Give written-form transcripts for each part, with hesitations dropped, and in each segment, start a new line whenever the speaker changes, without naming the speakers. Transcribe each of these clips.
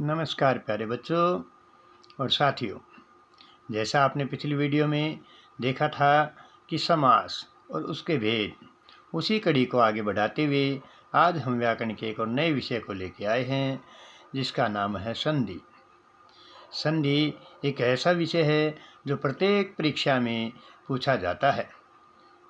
नमस्कार प्यारे बच्चों और साथियों। जैसा आपने पिछली वीडियो में देखा था कि समास और उसके भेद, उसी कड़ी को आगे बढ़ाते हुए आज हम व्याकरण के एक और नए विषय को लेकर आए हैं जिसका नाम है संधि। संधि एक ऐसा विषय है जो प्रत्येक परीक्षा में पूछा जाता है।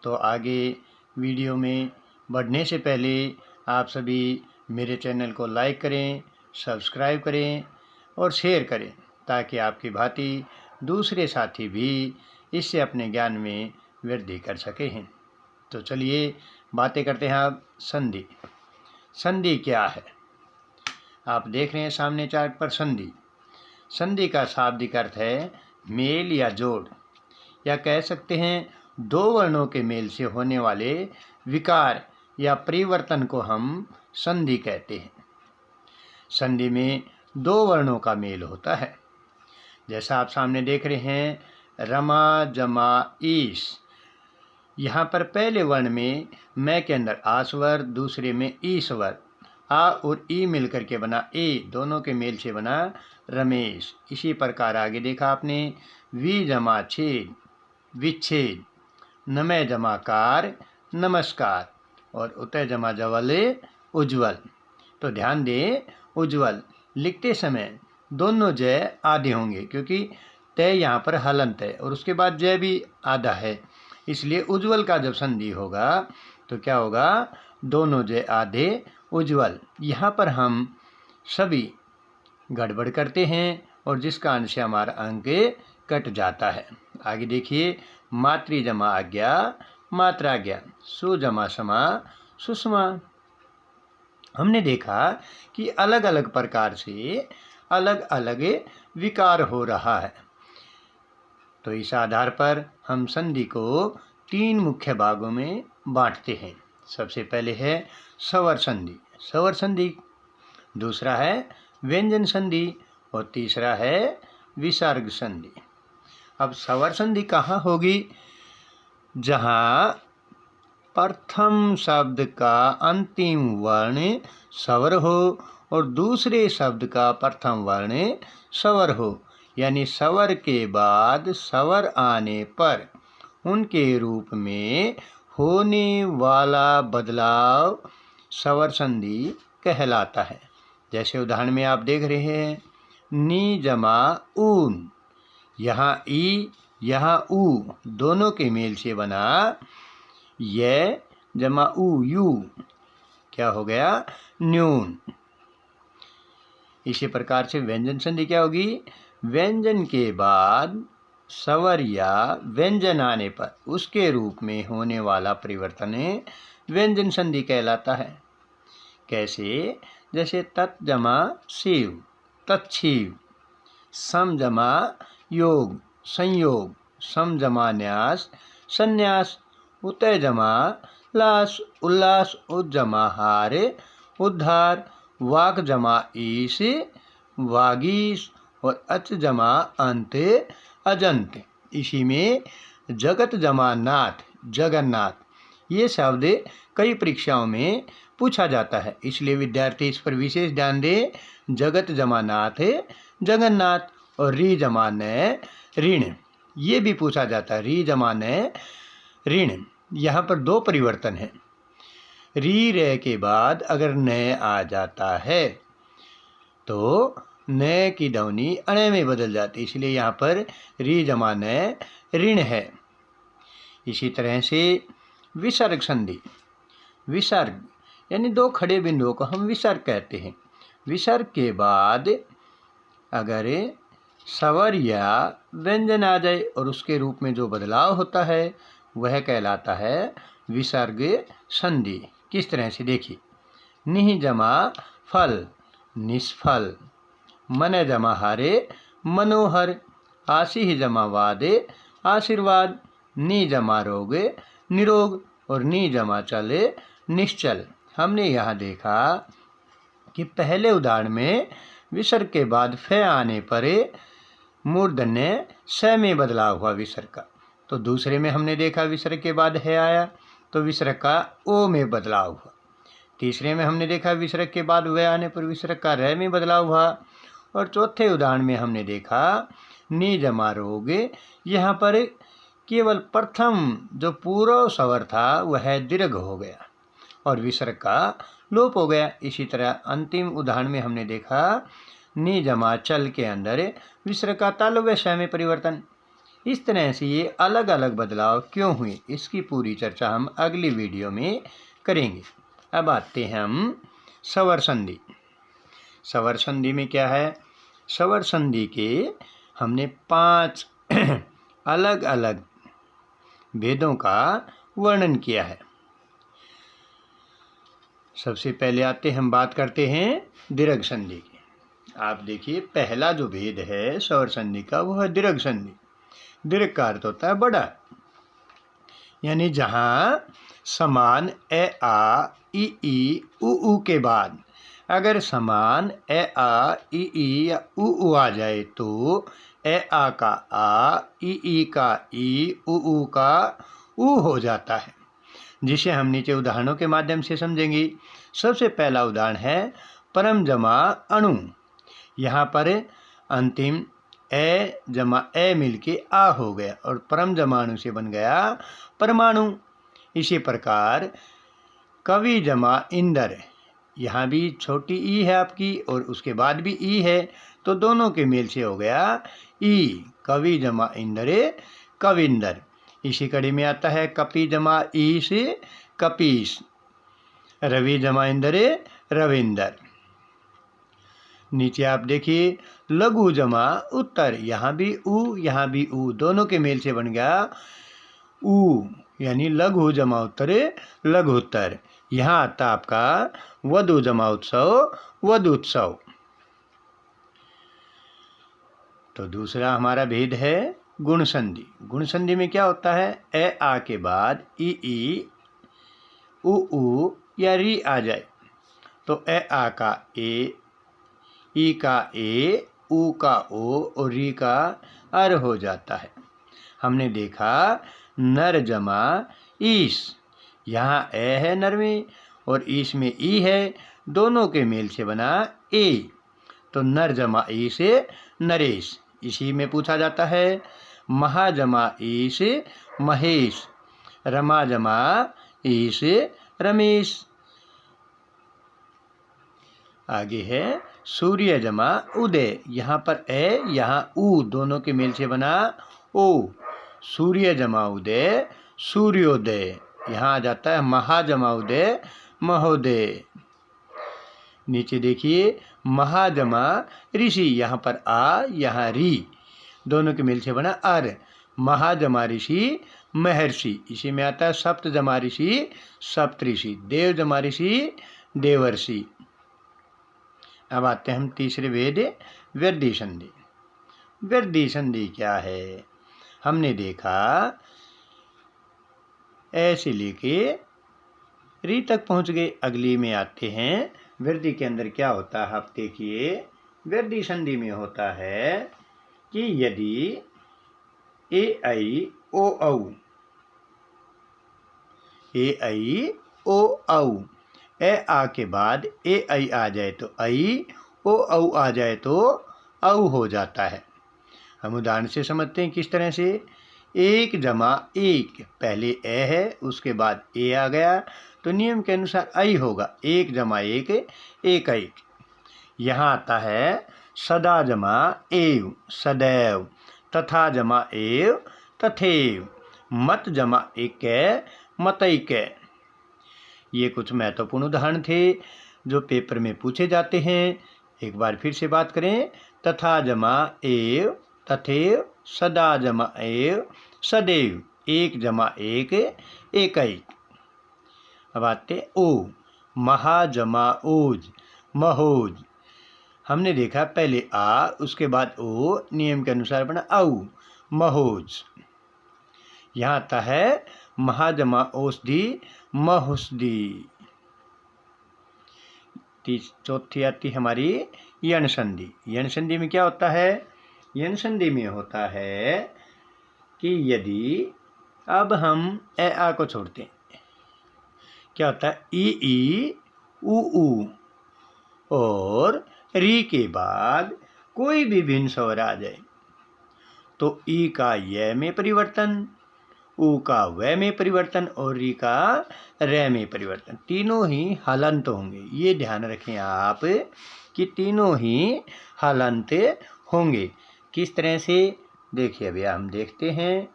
तो आगे वीडियो में बढ़ने से पहले आप सभी मेरे चैनल को लाइक करें, सब्सक्राइब करें और शेयर करें ताकि आपकी भांति दूसरे साथी भी इससे अपने ज्ञान में वृद्धि कर सकें। तो चलिए बातें करते हैं अब संधि। संधि क्या है? आप देख रहे हैं सामने चार्ट पर संधि। संधि का शाब्दिक अर्थ है मेल या जोड़, या कह सकते हैं दो वर्णों के मेल से होने वाले विकार या परिवर्तन को हम संधि कहते हैं। संधि में दो वर्णों का मेल होता है। जैसा आप सामने देख रहे हैं रमा जमा ईश। यहाँ पर पहले वर्ण में मैं के अंदर आ स्वर, दूसरे में ई स्वर, आ और ई मिलकर के बना ए, दोनों के मेल से बना रमेश। इसी प्रकार आगे देखा आपने वी जमा छेद, विच्छेद, नमय जमा कार, नमस्कार, और उतय जमा जवल, उज्ज्वल। तो ध्यान दें, उज्ज्वल लिखते समय दोनों जय आधे होंगे क्योंकि तय यहाँ पर हलंत है और उसके बाद जय भी आधा है, इसलिए उज्ज्वल का जब संधि होगा तो क्या होगा? दोनों जय आधे उज्ज्वल। यहाँ पर हम सभी गड़बड़ करते हैं और जिस कारण से हमारा अंक कट जाता है। आगे देखिए मातृ जमा आज्ञा, मात्राज्ञा, सु जमा समा, सुषमा। हमने देखा कि अलग अलग प्रकार से अलग अलग विकार हो रहा है। तो इस आधार पर हम संधि को तीन मुख्य भागों में बांटते हैं। सबसे पहले है स्वर संधि, स्वर संधि, दूसरा है व्यंजन संधि और तीसरा है विसर्ग संधि। अब स्वर संधि कहाँ होगी? जहाँ प्रथम शब्द का अंतिम वर्ण स्वर हो और दूसरे शब्द का प्रथम वर्ण स्वर हो, यानी स्वर के बाद स्वर आने पर उनके रूप में होने वाला बदलाव स्वर संधि कहलाता है। जैसे उदाहरण में आप देख रहे हैं नी जमा ऊन, यहाँ ई यहाँ ऊ दोनों के मेल से बना ये जमा ऊ यू, क्या हो गया? न्यून। इसी प्रकार से व्यंजन संधि क्या होगी? व्यंजन के बाद स्वर या व्यंजन आने पर उसके रूप में होने वाला परिवर्तन व्यंजन संधि कहलाता है। कैसे? जैसे तत् जमा शिव, तत्शिव, सम जमा योग, संयोग, सम जमा न्यास, संन्यास, उतय जमा लास, उल्लास, उज्जमा हार, उद्धार, वाक जमा ईश, वागीश, और अच जमा अंत, अजंत। इसी में जगत जमा नाथ, जगन्नाथ, ये शब्द कई परीक्षाओं में पूछा जाता है, इसलिए विद्यार्थी इस पर विशेष ध्यान दे। जगत जमा नाथ, जगन्नाथ, और री जमा न ऋण, ये भी पूछा जाता है, री जमा न ऋण। यहाँ पर दो परिवर्तन हैं। री रे के बाद अगर न आ जाता है तो न की ध्वनि अणे में बदल जाती है, इसलिए यहाँ पर री जमा न ऋण है। इसी तरह से विसर्ग संधि, विसर्ग यानी दो खड़े बिंदुओं को हम विसर्ग कहते हैं। विसर्ग के बाद अगर स्वर या व्यंजन आ जाए और उसके रूप में जो बदलाव होता है वह कहलाता है विसर्ग संधि। किस तरह से? देखिए निह जमा फल, निष्फल, मन जमा हरे, मनोहर, आशीह जमा वादे, आशीर्वाद, नी जमा रोग, निरोग, और नी जमा चले, निश्चल। हमने यहाँ देखा कि पहले उदाहरण में विसर्ग के बाद फ आने पर मूर्धन्य स में बदलाव हुआ विसर्ग का। तो दूसरे में हमने देखा विसर्ग के बाद है आया तो विसर्ग का ओ में बदलाव हुआ। तीसरे में हमने देखा विसर्ग के बाद व आने पर विसर्ग का र में बदलाव हुआ। और चौथे उदाहरण में हमने देखा नी जमा रोग, यहाँ पर केवल प्रथम जो पूर्व स्वर था वह दीर्घ हो गया और विसर्ग का लोप हो गया। इसी तरह अंतिम उदाहरण में हमने देखा नी जमा चल के अंदर विसर्ग का तालव्य श में परिवर्तन। इस तरह से ये अलग अलग बदलाव क्यों हुए, इसकी पूरी चर्चा हम अगली वीडियो में करेंगे। अब आते हैं हम स्वर संधि। स्वर संधि में क्या है? स्वर संधि के हमने 5 अलग अलग भेदों का वर्णन किया है। सबसे पहले आते हम बात करते हैं दीर्घ संधि की। आप देखिए पहला जो भेद है स्वर संधि का वो है दीर्घ संधि। दीर्घ का अर्थ होता है बड़ा, यानी जहाँ समान ए आ ई उ के बाद अगर समान ए आ ई या उ आ जाए तो ए आ का आ, ई का ई, उ का उ हो जाता है, जिसे हम नीचे उदाहरणों के माध्यम से समझेंगे। सबसे पहला उदाहरण है परम जमा अणु। यहाँ पर अंतिम ए जमा ए मिलके आ हो गया और परम जमा अणु से बन गया परमाणु। इसी प्रकार कवि जमा इंदर, यहाँ भी छोटी ई है आपकी और उसके बाद भी ई है, तो दोनों के मेल से हो गया ई, कवि जमा इंदरे कविंदर। इसी कड़ी में आता है कपि जमा ई से कपीस, रवि जमा इंदरे रविंदर। नीचे आप देखिए लघु जमा उत्तर, यहाँ भी उ, दोनों के मेल से बन गया उ, यानी लघु जमा उत्तर लघुत्तर। यहाँ आता आपका वधु जमा उत्सव वधुत्सव। तो दूसरा हमारा भेद है गुण संधि। गुण संधि में क्या होता है? ए आ के बाद ई उ या री आ जाए तो ए आ का ए, ई का ए, उ का ओ और री का अर हो जाता है। हमने देखा नर जमा ईस, यहाँ ए है नर में और ईस में ई है, दोनों के मेल से बना ए, तो नर जमा ई से नरेश। इसी में पूछा जाता है महा जमा ई से महेश, रमा जमा ई से रमेश। आगे है सूर्य जमा उदय, यहाँ पर ए यहाँ उ, दोनों के मेल से बना ओ, सूर्य जमा उदय सूर्योदय। यहाँ आ जाता है महा जमा उदय महोदय। नीचे देखिए महा जमा ऋषि, यहाँ पर आ यहाँ री, दोनों के मेल से बना अर, महा जमा ऋषि महर्षि। इसी में आता है सप्त जमा ऋषि सप्तऋषि, देव जमा ऋषि देवर्षि। अब आते हैं हम तीसरे भेद वृद्धि संधि। वृद्धि संधि क्या है? हमने देखा ऐसे लेके री तक पहुंच गए। अगली में आते हैं वृद्धि के अंदर क्या होता है। आप देखिए वृद्धि संधि में होता है कि यदि ए आई ओ औ, ए आई ओ औ, ए आ के बाद ए आई आ जाए तो आई, ओ औ आ जाए तो औ हो जाता है। हम उदाहरण से समझते हैं किस तरह से। एक जमा एक, पहले ए है उसके बाद ए आ गया तो नियम के अनुसार आई होगा, एक जमा एक एक एक। यहाँ आता है सदा जमा एव सदैव, तथा जमा एव तथेव, मत जमा एक मतैक। ये कुछ महत्वपूर्ण उदाहरण थे जो पेपर में पूछे जाते हैं। एक बार फिर से बात करें, तथा जमा एव तथेव, सदा जमा एव सदैव, एक जमा एक एक एक। अब आते ओ, महा जमा ओज महोज। हमने देखा पहले आ उसके बाद ओ, नियम के अनुसार बना औ महोज। यहाँ आता है महाजमा औषधि महौषधि। चौथी आती हमारी यण संधि। यण संधि में क्या होता है? यण संधि में होता है कि यदि अब हम ए आ को छोड़ते हैं, क्या होता है? ई उ और री के बाद कोई भी भिन्न स्वर आ जाए तो ई का य में परिवर्तन, ऊ का व में परिवर्तन और री का र में परिवर्तन, तीनों ही हलंत होंगे। ये ध्यान रखें आप कि तीनों ही हलंत होंगे। किस तरह से, देखिए अभी हम देखते हैं।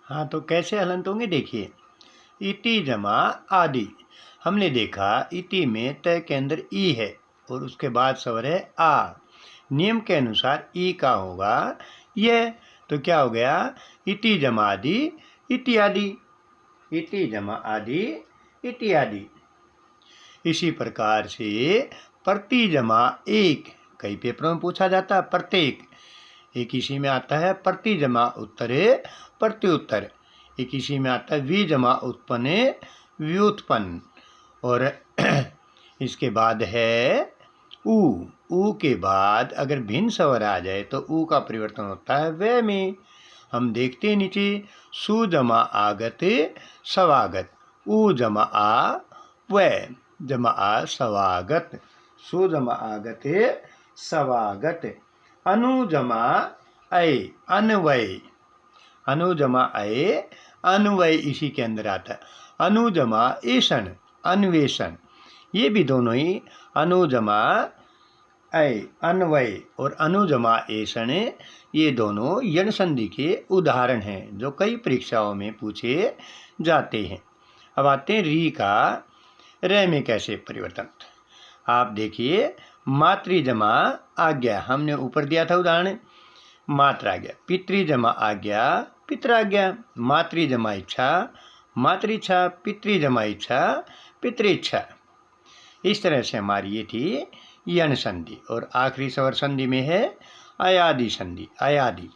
हाँ, तो कैसे हलंत होंगे देखिए। इति जमा आदि, हमने देखा इति में त के अंदर ई है और उसके बाद स्वर है आ। नियम के अनुसार ई का होगा यह, तो क्या हो गया, इति जमा आदि इत्यादि, इति जमा आदि इत्यादि। इसी प्रकार से प्रति जमा एक, कई पेपरों में पूछा जाता है प्रत्येक, एक इसी में आता है प्रति जमा उत्तरे प्रत्युत्तर, एक इसी में आता है वि जमा उत्पन्न व्युत्पन्न। और इसके बाद है ऊ के बाद अगर भिन्न स्वर आ जाए तो ऊ का परिवर्तन होता है व में। हम देखते हैं नीचे, सु जमा आगत सवागत, ऊ जमा आ व जमा आ सवागत, सु जमा आगत सवागत। अनु जमा अय अन्वय, अनु जमा अय अन्वय इसी के अंदर आता है। अनु जमा ऐषण अन्वेषण, ये भी दोनों ही अनु जमा अय अन्वय और अनु जमा ऐषण, ये दोनों यण संधि के उदाहरण हैं जो कई परीक्षाओं में पूछे जाते हैं। अब आते हैं री का र में कैसे परिवर्तन। आप देखिए, मातृ जमा आज्ञा, हमने ऊपर दिया था उदाहरण, मात्र आज्ञा, पितृ जमा आज्ञा पितराज्ञा, मातृ जमा इच्छा मातृइच्छा, पितृ जमा इच्छा पितृइच्छा। इस तरह से हमारी ये थी यण संधि। और आखिरी स्वर संधि में है अयादि संधि, अयादि।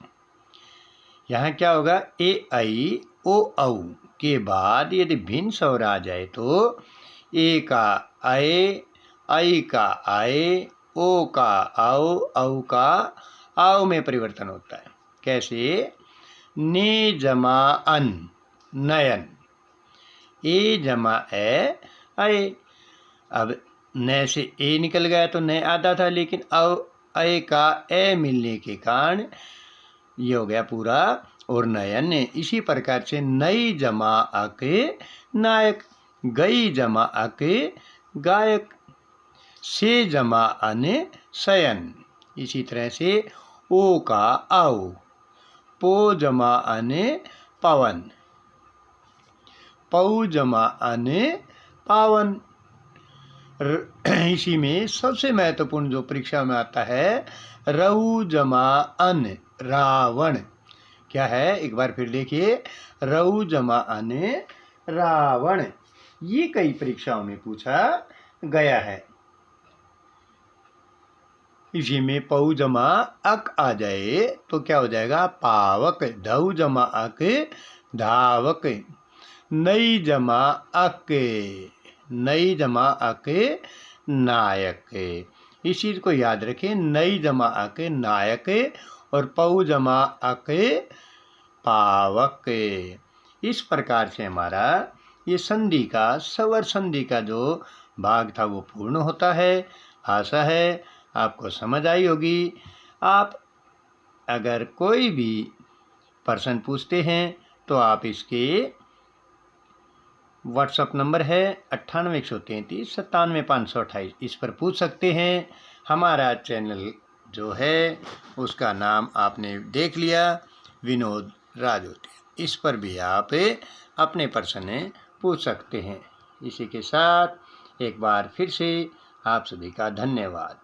यहाँ क्या होगा, ए आई ओ औ के बाद यदि भिन्न स्वर आ जाए तो ए का अय, आई का आय, ओ का औ, औ का आओ में परिवर्तन होता है। कैसे, ने जमा अन नयन, ए जमा ए अय। अब न से ए निकल गया तो न आता था, लेकिन अय का ए मिलने के कारण ये हो गया पूरा और नयन। इसी प्रकार से नई जमा अक नायक, गई जमा अक गायक, से जमा अन शयन। इसी तरह से ओ का आओ, पो जमा अन पवन, पौ जमा अन पावन। इसी में सबसे महत्वपूर्ण जो परीक्षा में आता है, रऊ जमा अन रावण। क्या है, एक बार फिर देखिए, रऊ जमा अन रावण। ये कई परीक्षाओं में पूछा गया है। इसी में पौ जमा अक आ जाए तो क्या हो जाएगा, पावक, धऊ जमा अक धावक, नई जमा अक, नई जमा अक नायक। इस चीज को याद रखें, नई जमा अक नायक और पौ जमा अक पावक। इस प्रकार से हमारा ये संधि का, स्वर संधि का जो भाग था वो पूर्ण होता है। आशा है आपको समझ आई होगी। आप अगर कोई भी प्रश्न पूछते हैं तो आप इसके व्हाट्सअप नंबर है 9813397528, इस पर पूछ सकते हैं। हमारा चैनल जो है उसका नाम आपने देख लिया, विनोद राजोती, इस पर भी आप अपने प्रश्न पूछ सकते हैं। इसी के साथ एक बार फिर से आप सभी का धन्यवाद।